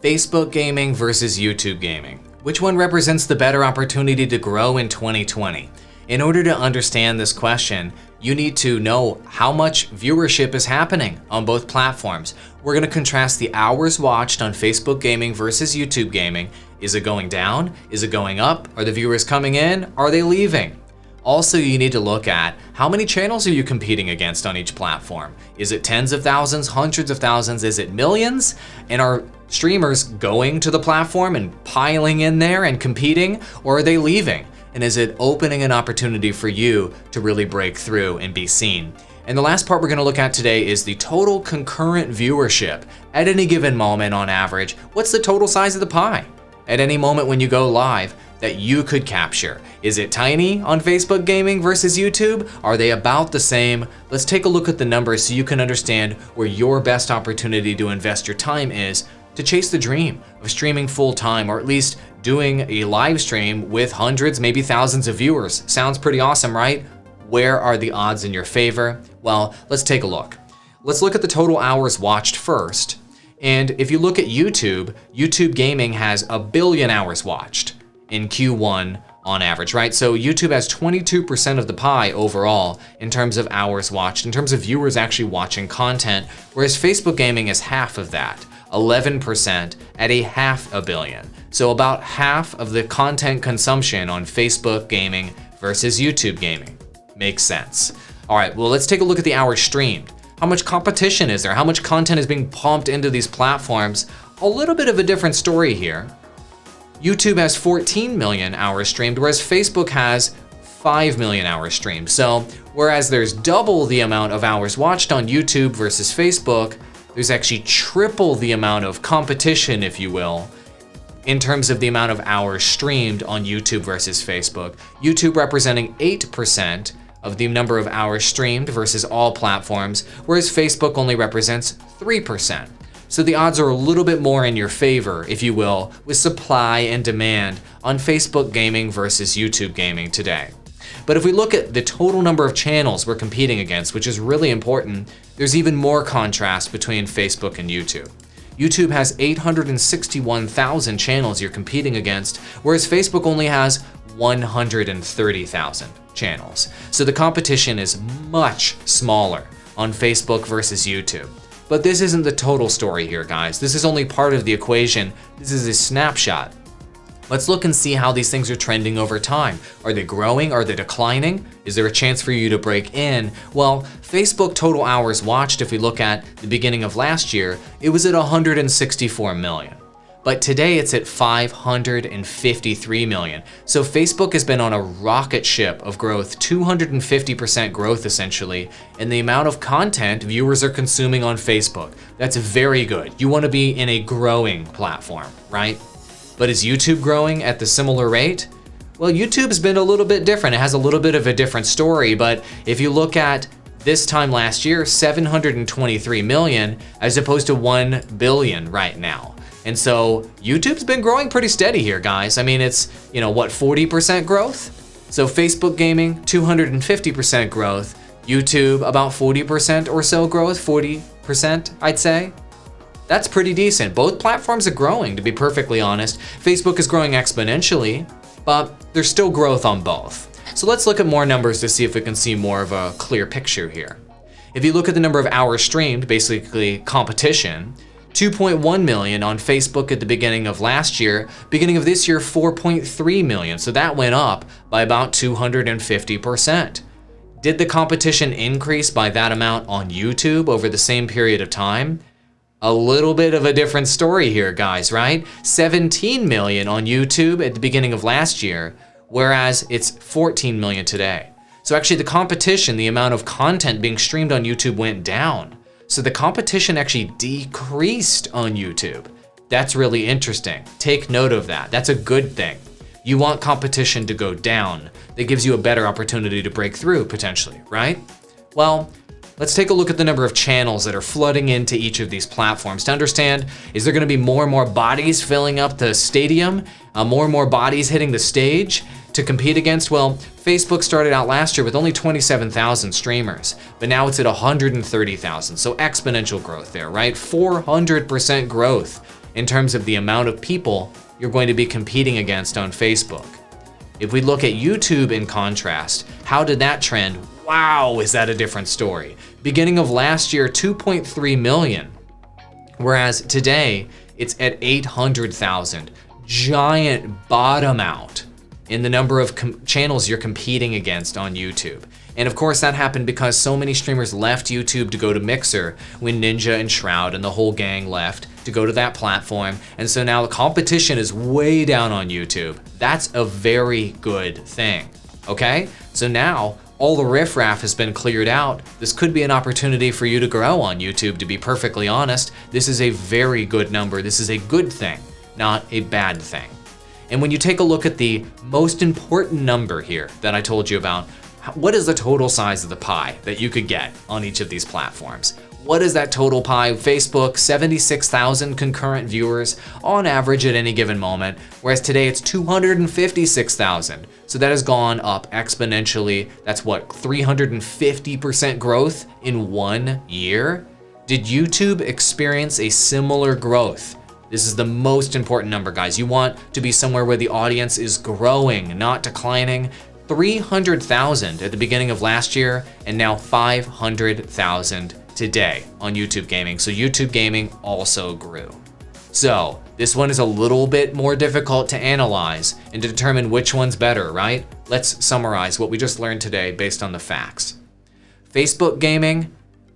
Facebook gaming versus YouTube gaming. Which one represents the better opportunity to grow in 2020? In order to understand this question, you need to know how much viewership is happening on both platforms. We're going to contrast the hours watched on Facebook gaming versus YouTube gaming. Is it going down? Is it going up? Are the viewers coming in? Are they leaving? Also, you need to look at how many channels are you competing against on each platform? Is it tens of thousands, hundreds of thousands? Is it millions? And are streamers going to the platform and piling in there and competing, or are they leaving? And is it opening an opportunity for you to really break through and be seen? And the last part we're going to look at today is the total concurrent viewership. At any given moment on average, what's the total size of the pie? At any moment when you go live that you could capture. Is it tiny on Facebook gaming versus YouTube? Are they about the same? Let's take a look at the numbers so you can understand where your best opportunity to invest your time is to chase the dream of streaming full time, or at least doing a live stream with hundreds, maybe thousands of viewers. Sounds pretty awesome, right? Where are the odds in your favor? Well, let's take a look. Let's look at the total hours watched first. And if you look at YouTube, YouTube gaming has 1 billion hours watched in Q1 on average, right? So YouTube has 22% of the pie overall in terms of hours watched, in terms of viewers actually watching content, whereas Facebook gaming is half of that, 11% at a 500 million. So about half of the content consumption on Facebook gaming versus YouTube gaming. Makes sense. All right, well, let's take a look at the hours streamed. How much competition is there? How much content is being pumped into these platforms? A little bit of a different story here. YouTube has 14 million hours streamed, whereas Facebook has 5 million hours streamed. So whereas there's double the amount of hours watched on YouTube versus Facebook, there's actually triple the amount of competition, if you will, in terms of the amount of hours streamed on YouTube versus Facebook. YouTube representing 8% of the number of hours streamed versus all platforms, whereas Facebook only represents 3%. So the odds are a little bit more in your favor, if you will, with supply and demand on Facebook gaming versus YouTube gaming today. But if we look at the total number of channels we're competing against, which is really important, there's even more contrast between Facebook and YouTube. YouTube has 861,000 channels you're competing against, whereas Facebook only has 130,000 channels. So the competition is much smaller on Facebook versus YouTube. But this isn't the total story here, guys. This is only part of the equation. This is a snapshot. Let's look and see how these things are trending over time. Are they growing? Are they declining? Is there a chance for you to break in? Well, Facebook total hours watched, if we look at the beginning of last year, it was at 164 million. But today it's at 553 million. So Facebook has been on a rocket ship of growth, 250% growth essentially, in the amount of content viewers are consuming on Facebook. That's very good. You want to be in a growing platform, right? But is YouTube growing at the similar rate? Well, YouTube's been a little bit different. It has a little bit of a different story, but if you look at this time last year, 723 million as opposed to 1 billion right now. And so YouTube's been growing pretty steady here, guys. I mean, it's, 40% growth? So Facebook gaming, 250% growth. YouTube, about 40% or so growth, 40%, I'd say. That's pretty decent. Both platforms are growing, to be perfectly honest. Facebook is growing exponentially, but there's still growth on both. So let's look at more numbers to see if we can see more of a clear picture here. If you look at the number of hours streamed, basically competition, 2.1 million on Facebook at the beginning of last year. Beginning of this year, 4.3 million. So that went up by about 250%. Did the competition increase by that amount on YouTube over the same period of time? A little bit of a different story here, guys, right? 17 million on YouTube at the beginning of last year, whereas it's 14 million today. So actually the competition, the amount of content being streamed on YouTube went down. So the competition actually decreased on YouTube. That's really interesting. Take note of that. That's a good thing. You want competition to go down. That gives you a better opportunity to break through potentially, right? Well, let's take a look at the number of channels that are flooding into each of these platforms to understand, is there gonna be more and more bodies filling up the stadium, more and more bodies hitting the stage to compete against? Well, Facebook started out last year with only 27,000 streamers, but now it's at 130,000, so exponential growth there, right? 400% growth in terms of the amount of people you're going to be competing against on Facebook. If we look at YouTube in contrast, how did that trend? Wow, is that a different story? Beginning of last year, 2.3 million, whereas today it's at 800,000. Giant bottom out in the number of channels you're competing against on YouTube. And of course that happened because so many streamers left YouTube to go to Mixer when Ninja and Shroud and the whole gang left to go to that platform. And so now the competition is way down on YouTube. That's a very good thing, okay? So now all the riffraff has been cleared out. This could be an opportunity for you to grow on YouTube, to be perfectly honest. This is a very good number. This is a good thing, not a bad thing. And when you take a look at the most important number here that I told you about, what is the total size of the pie that you could get on each of these platforms? What is that total pie? Facebook, 76,000 concurrent viewers on average at any given moment, whereas today it's 256,000. So that has gone up exponentially. That's what, 350% growth in 1 year? Did YouTube experience a similar growth? This is the most important number, guys. You want to be somewhere where the audience is growing, not declining. 300,000 at the beginning of last year, and now 500,000 today on YouTube Gaming. So YouTube Gaming also grew. So this one is a little bit more difficult to analyze and to determine which one's better, right? Let's summarize what we just learned today based on the facts. Facebook Gaming,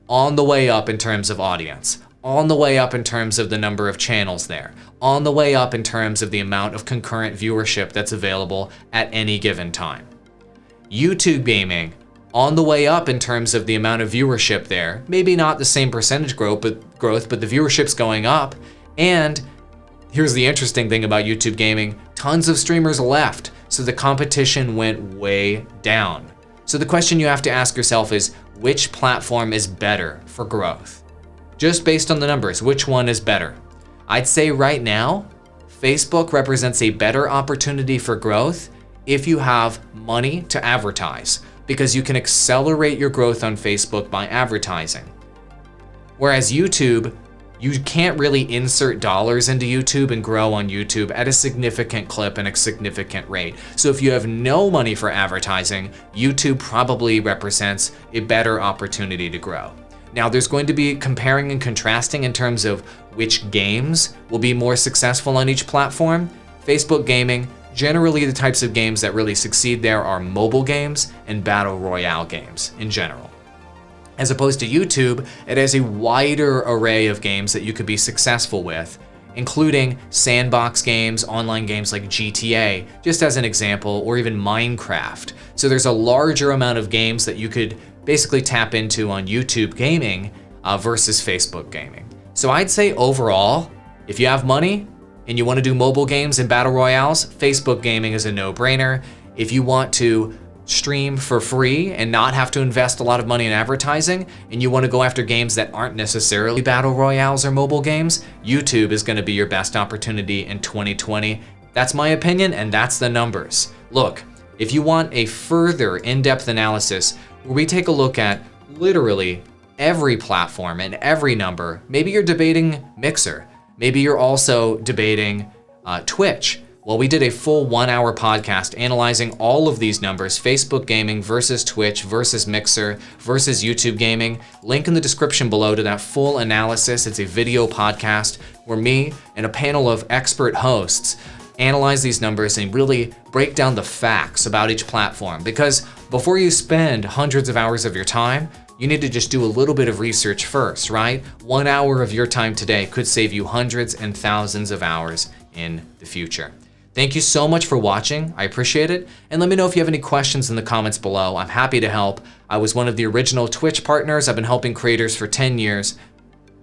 on the way up in terms of audience, on the way up in terms of the number of channels there, on the way up in terms of the amount of concurrent viewership that's available at any given time. YouTube Gaming, on the way up in terms of the amount of viewership there, maybe not the same percentage growth, but the viewership's going up. And here's the interesting thing about YouTube Gaming, tons of streamers left, so the competition went way down. So the question you have to ask yourself is, which platform is better for growth? Just based on the numbers, which one is better? I'd say right now, Facebook represents a better opportunity for growth if you have money to advertise, because you can accelerate your growth on Facebook by advertising. Whereas YouTube, you can't really insert dollars into YouTube and grow on YouTube at a significant clip and a significant rate. So if you have no money for advertising, YouTube probably represents a better opportunity to grow. Now there's going to be comparing and contrasting in terms of which games will be more successful on each platform. Facebook Gaming, generally the types of games that really succeed there are mobile games and battle royale games in general. As opposed to YouTube, it has a wider array of games that you could be successful with, including sandbox games, online games like GTA, just as an example, or even Minecraft. So there's a larger amount of games that you could basically tap into on YouTube Gaming versus Facebook Gaming. So I'd say overall, if you have money and you want to do mobile games and battle royales, Facebook Gaming is a no-brainer. If you want to stream for free and not have to invest a lot of money in advertising, and you want to go after games that aren't necessarily battle royales or mobile games, YouTube is going to be your best opportunity in 2020. That's my opinion, and that's the numbers. Look, if you want a further in-depth analysis where we take a look at literally every platform and every number, maybe you're debating Mixer, maybe you're also debating Twitch. Well, we did a full 1-hour podcast analyzing all of these numbers, Facebook Gaming versus Twitch versus Mixer versus YouTube Gaming. Link in the description below to that full analysis. It's a video podcast where me and a panel of expert hosts analyze these numbers and really break down the facts about each platform. Because before you spend hundreds of hours of your time, you need to just do a little bit of research first, right? 1 hour of your time today could save you hundreds and thousands of hours in the future. Thank you so much for watching. I appreciate it. And let me know if you have any questions in the comments below. I'm happy to help. I was one of the original Twitch partners. I've been helping creators for 10 years.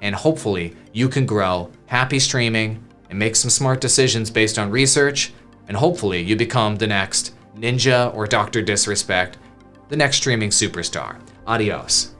And hopefully you can grow, happy streaming, and make some smart decisions based on research. And hopefully you become the next Ninja or Dr. Disrespect, the next streaming superstar. Adios.